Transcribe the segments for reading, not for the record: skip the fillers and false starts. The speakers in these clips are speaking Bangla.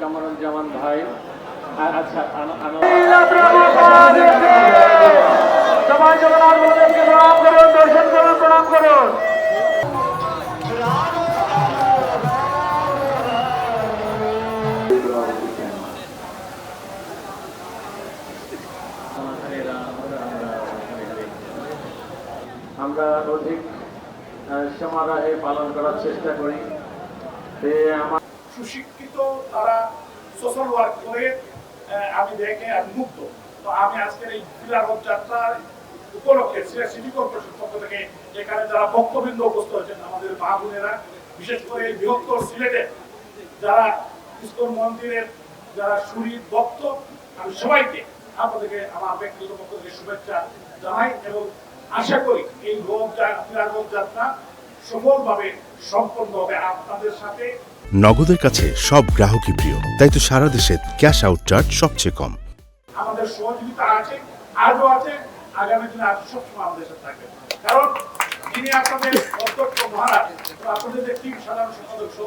কামরুজ্জামান ভাই। আচ্ছা, সবাই জগন্নাথ বলদেবকে প্রণাম করুন, দর্শন করুন, প্রণাম করুন। আমরা অধিক সমারোহে পালন করার চেষ্টা করি। সুশিক্ষিত তারা সোশ্যাল ওয়ার্ক করে আমি দেখে আমি মুক্ত। তো আমি আজকের এই বিলাগত যাত্রা উপলক্ষে সিটি কর্পোরেশন পক্ষ থেকে এখানে যারা ভক্তবৃন্দ উপস্থিত হয়েছেন, আমাদের মা বোনেরা, বিশেষ করে এই বৃহত্তর সিলেটে যারা ইসকন মন্দিরের যারা শরীর ভক্ত, আমি সবাইকে আপনাদেরকে আমার ব্যক্তিগত পক্ষ থেকে শুভেচ্ছা জানাই এবং আশা করি এই বিলাগত যাত্রা সফলভাবে সম্পন্ন হবে আপনাদের সাথে। নগদের কাছে সব গ্রাহকই প্রিয়, তাই তো সারা দেশে ক্যাশ আউট চার্জ সবচেয়ে কম। আমাদের সহযোগিতা আছে, আজও আছে, আগামী দিনে আজ সবসময় আমাদের সাথে থাকবে। কারণ যিনি আপনাদের অধ্যক্ষ মহারাজ, আপনাদের যে টিম সাধারণ সদস্য,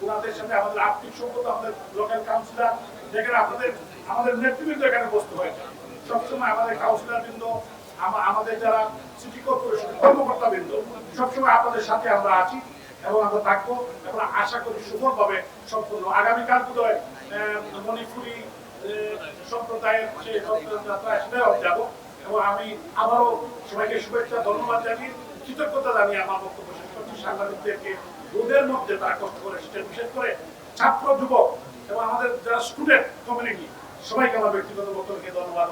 ওনাদের সাথে আমাদের আর্থিক সম্পদ, আমাদের লোকাল কাউন্সিলর, যেখানে আমাদের নেতৃবৃন্দ এখানে বসতে হয়েছে। সবসময় আমাদের কাউন্সিলর বৃন্দ, আমাদের যারা সিটি কর্পোরেশনের কর্মকর্তা বৃন্দ, সবসময় আপনাদের সাথে আমরা আছি এবং আমরা থাকবো এবং আশা করি সুফলভাবে সম্পূর্ণ। আগামীকাল বোধহয় মণিপুরি সম্প্রদায়ের সেই যাত্রায় সেটাও যাব এবং আমি আবারও সবাইকে শুভেচ্ছা, ধন্যবাদ জানিয়ে, কৃতজ্ঞতা জানিয়ে আমার বক্তব্য শেষ করছি। সাংবাদিকদেরকে রোদের মধ্যে তারা কষ্ট করে এসেছেন, বিশেষ করে ছাত্র যুবক এবং আমাদের যারা স্টুডেন্ট কমিউনিটি, সবাইকে আমার ব্যক্তিগত বক্তব্যকে ধন্যবাদ।